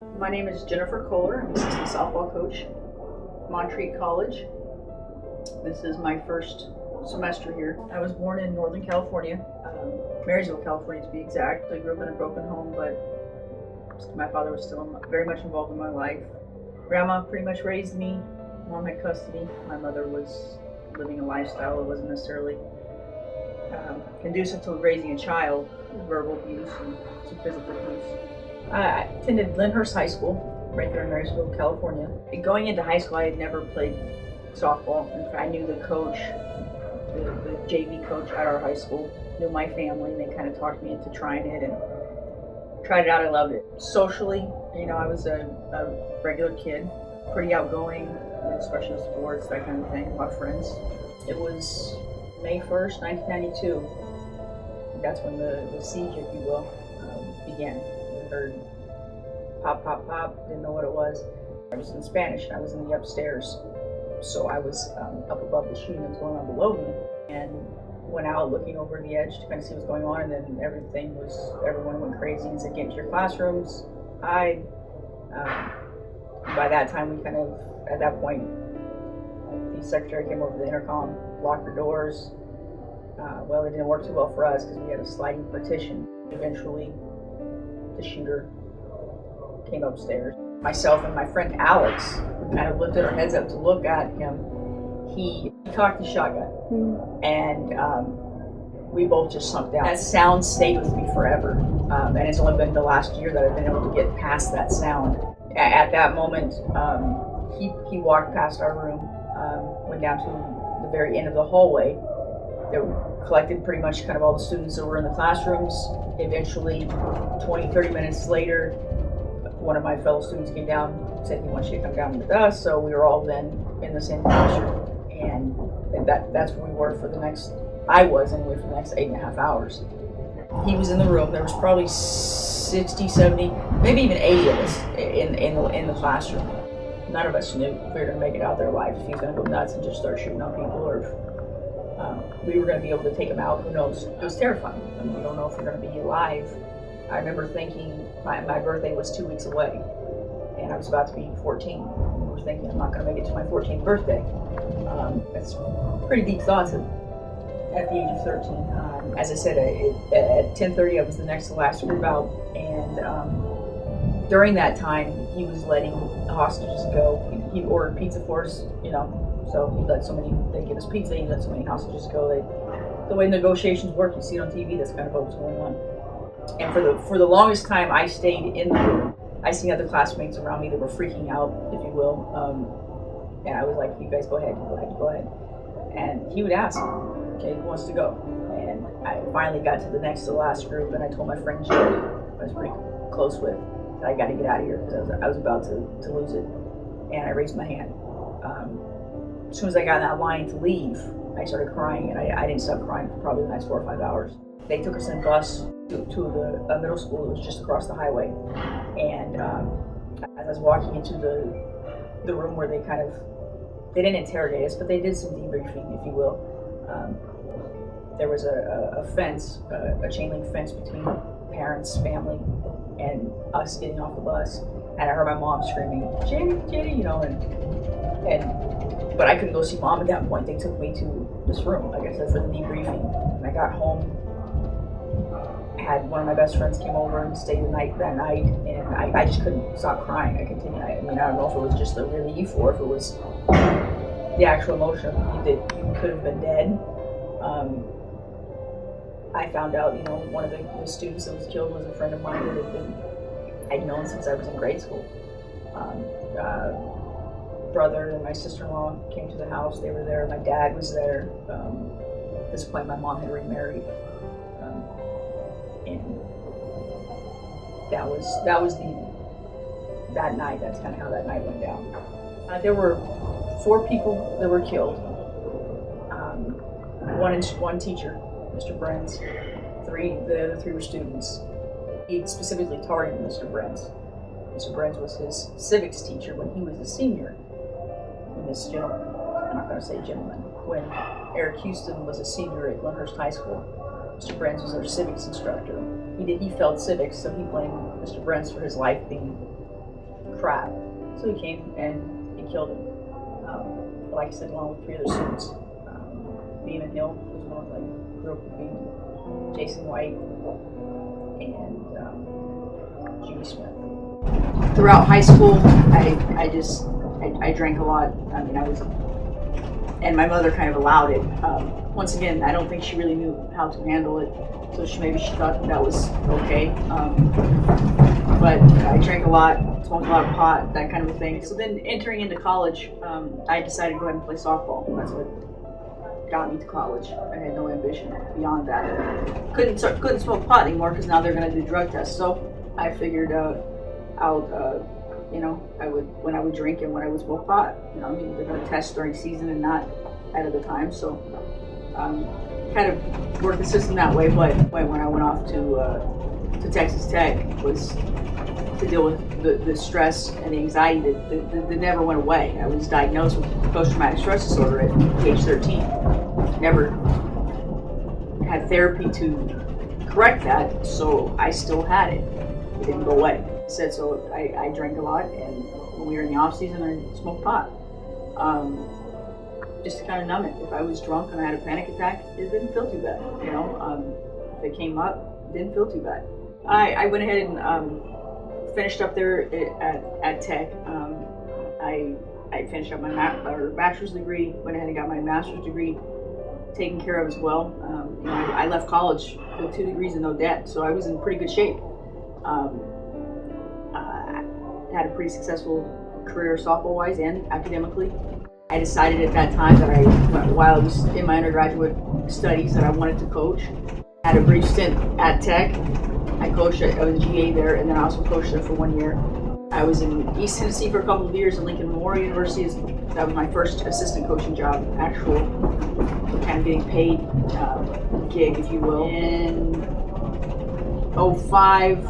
My name is Jennifer Kohler. I'm assistant softball coach, Montreat College. This is my first semester here. I was born in Northern California, Marysville, California to be exact. I grew up in a broken home, but my father was still very much involved in my life. Grandma pretty much raised me. Mom had custody. My mother was living a lifestyle that wasn't necessarily conducive to raising a child, verbal abuse and some physical abuse. I attended Lyndhurst High School, right there in Marysville, California. Going into high school, I had never played softball. In fact, I knew the coach, the JV coach at our high school, knew my family, and they kind of talked me into trying it, and tried it out. I loved it. Socially, I was a regular kid, pretty outgoing, especially in sports, that kind of thing, a lot of friends. It was May 1st, 1992. That's when the siege, if you will, began. Heard pop, pop, pop, didn't know what it was. I was in Spanish and I was in the upstairs. So I was up above the shooting that was going on below me and went out looking over the edge to kind of see what's going on, and then everyone went crazy and said, get into your classrooms, hide. By that time at that point, the secretary came over to the intercom, locked the doors. Well, it didn't work too well for us because we had a sliding partition. Eventually, the shooter came upstairs. Myself and my friend Alex, we kind of lifted our heads up to look at him. He cocked his shotgun, and we both just sunk down. That sound stayed with me forever, and it's only been the last year that I've been able to get past that sound. At that moment, he walked past our room, went down to the very end of the hallway. They collected pretty much kind of all the students that were in the classrooms. Eventually, 20-30 minutes later, one of my fellow students came down, said he wants you to come down with us, so we were all then in the same classroom. And that's where we were for the next 8.5 hours. He was in the room. There was probably 60, 70, maybe even 80 of us in the classroom. None of us knew if we were going to make it out there alive, if he was going to go nuts and just start shooting on people, or if we were going to be able to take him out. Who knows? It was terrifying. I mean, you don't know if you're going to be alive. I remember thinking my birthday was 2 weeks away, and I was about to be 14. I remember thinking I'm not going to make it to my 14th birthday. That's pretty deep thoughts at the age of 13. As I said, at 10:30, I was the next to last group out, and during that time, he was letting the hostages go. He ordered pizza for us, so he let they give us pizza, he let so many hostages go. The way negotiations work, you see it on TV, that's kind of what was going on. And for the longest time, I stayed in the room. I seen other classmates around me that were freaking out, if you will. And I was like, you guys go ahead. And he would ask, okay, who wants to go? And I finally got to the next to the last group, and I told my friend Joe, I was pretty close with, that I got to get out of here because I was about to lose it. And I raised my hand. As soon as I got in that line to leave, I started crying, and I didn't stop crying for probably the next 4 or 5 hours. They took us in a bus to the middle school that was just across the highway. And as I was walking into the room where they didn't interrogate us, but they did some debriefing, if you will. There was a fence, a chain link fence between parents, family, and us getting off the bus. And I heard my mom screaming, Jenny, but I couldn't go see Mom at that point. They took me to this room, like I said, for the debriefing. And I got home, had one of my best friends came over and stayed the night that night, and I just couldn't stop crying. I continued. I don't know if it was just the relief or if it was the actual emotion that you could have been dead. I found out, one of the students that was killed was a friend of mine that I'd known since I was in grade school. Brother and my sister-in-law came to the house. They were there. My dad was there. At this point, my mom had remarried, and that was that night. That's kind of how that night went down. There were 4 people that were killed. One teacher, Mr. Brenz. The other 3 were students. He specifically targeted Mr. Brenz. Mr. Brenz was his civics teacher when he was a senior. When this gentleman, I'm not going to say gentleman, when Eric Houston was a senior at Lyndhurst High School, Mr. Brenz was their civics instructor. He failed civics, so he blamed Mr. Brenz for his life being trap. So he came and he killed him. Like I said, along with 3 other students. Beeman Hill was one that grew up with Beeman, Jason White, and Jimmy Smith. Throughout high school, I drank a lot. I mean, and my mother kind of allowed it. Once again, I don't think she really knew how to handle it, so maybe she thought that was okay. But I drank a lot, smoked a lot of pot, that kind of a thing. So then entering into college, I decided to go ahead and play softball. That's what got me to college. I had no ambition beyond that. Couldn't smoke pot anymore because now they're going to do drug tests. So I figured when I would drink and when I would smoke pot. I mean, they're going to test during season and not at other times. So kind of worked the system that way. But when I went off to Texas Tech was to deal with the stress and the anxiety that never went away. I was diagnosed with post-traumatic stress disorder at age 13. Never had therapy to correct that, so I still had it. It didn't go away. So I drank a lot, and when we were in the off season, I smoked pot. Just to kind of numb it. If I was drunk and I had a panic attack, it didn't feel too bad. If it came up, it didn't feel too bad. I went ahead and finished up there at Tech. I finished up my bachelor's degree, went ahead and got my master's degree taken care of as well. I left college with 2 degrees and no debt, so I was in pretty good shape. Had a pretty successful career softball-wise and academically. I decided at that time that while I was in my undergraduate studies, that I wanted to coach. I had a brief stint at Tech. I was a GA there, and then I also coached there for 1 year. I was in East Tennessee for a couple of years at Lincoln Memorial University. That was my first assistant coaching job, actual kind of getting paid gig, if you will. In 2005,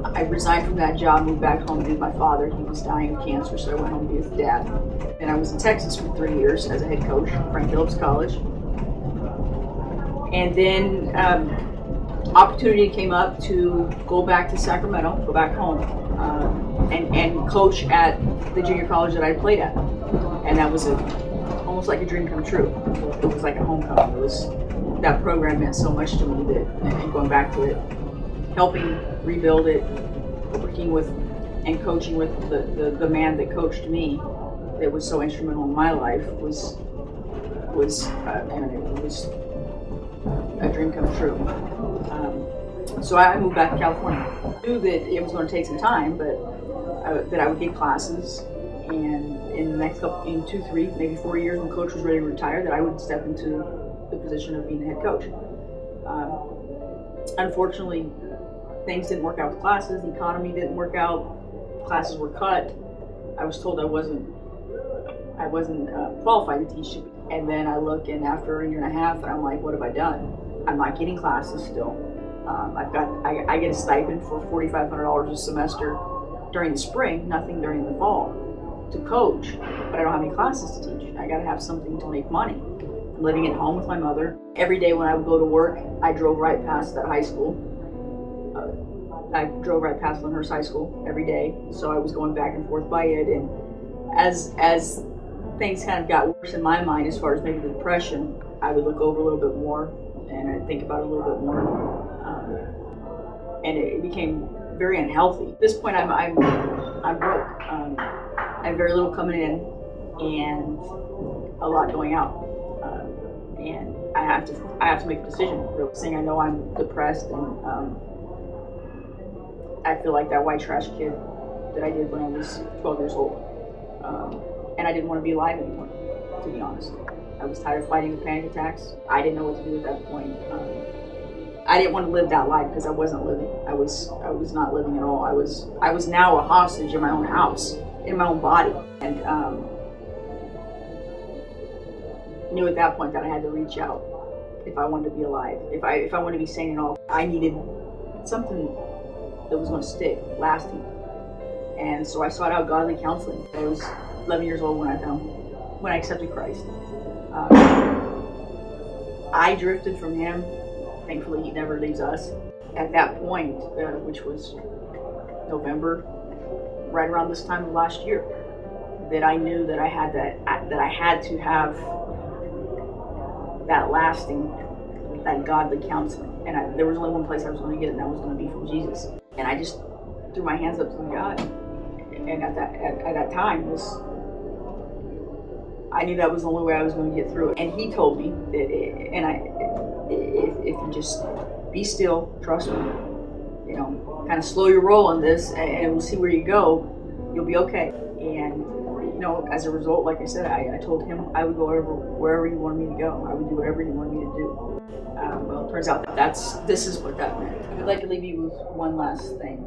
I resigned from that job, moved back home to be with my father. He was dying of cancer, so I went home to be with Dad. And I was in Texas for 3 years as a head coach at Frank Phillips College. And then opportunity came up to go back to Sacramento, go back home, and coach at the junior college that I played at. And that was almost like a dream come true. It was like a homecoming. That program meant so much to me and going back to it, helping rebuild it, working with and coaching with the man that coached me, that was so instrumental in my life, was a dream come true. So I moved back to California. I knew that it was going to take some time, but that I would get classes, and in the next in 2, 3, maybe 4 years, when coach was ready to retire, that I would step into the position of being the head coach. Unfortunately, things didn't work out with classes. The economy didn't work out. Classes were cut. I was told I wasn't qualified to teach. And then I look, and after a year and a half, and I'm like, what have I done? I'm not getting classes still. I get a stipend for $4,500 a semester during the spring, nothing during the fall, to coach, but I don't have any classes to teach. I got to have something to make money. I'm living at home with my mother. Every day when I would go to work, I drove right past that high school. I drove right past Lyndhurst High School every day, so I was going back and forth by it. And as things kind of got worse in my mind, as far as maybe the depression, I would look over a little bit more, and I'd think about it a little bit more, and it became very unhealthy. At this point, I'm broke. I have very little coming in and a lot going out, and I have to make a decision. Really saying I know I'm depressed, and I feel like that white trash kid that I did when I was 12 years old, and I didn't want to be alive anymore, to be honest. I was tired of fighting the panic attacks. I didn't know what to do at that point. I didn't want to live that life because I wasn't living. I was not living at all. I was now a hostage in my own house, in my own body, and knew at that point that I had to reach out if I wanted to be alive. If I wanted to be sane at all, I needed something that was going to stick, lasting. And so I sought out godly counseling. I was 11 years old when I accepted Christ. I drifted from Him. Thankfully, He never leaves us. At that point, which was November right around this time of last year that I knew that I had to have that lasting, that godly counseling. And there was only one place I was going to get it, and that was going to be from Jesus. And I just threw my hands up to God. And at that time I knew that was the only way I was going to get through it. And He told me that, if you just be still, trust me, kind of slow your roll on this, and we'll see where you go. You'll be okay. And as a result, like I said, I told Him I would go wherever He wanted me to go. I would do whatever He wanted me to do. Well, it turns out this is what that meant. I'd like to leave you with one last thing,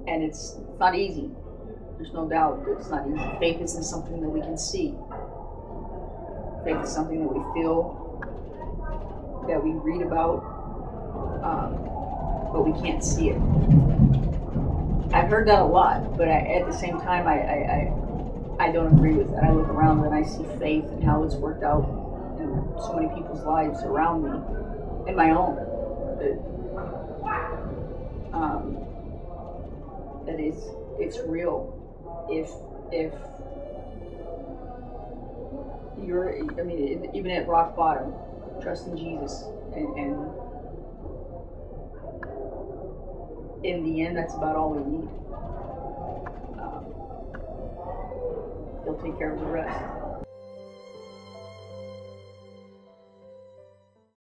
and it's not easy. There's no doubt that it's not easy. Faith isn't something that we can see. Faith is something that we feel, that we read about, but we can't see it. I've heard that a lot, but at the same time, I don't agree with that. I look around and I see faith and how it's worked out in so many people's lives around me, and my own. That it's real. If you're, even at rock bottom, trust in Jesus, and in the end, that's about all we need. He'll take care of the rest.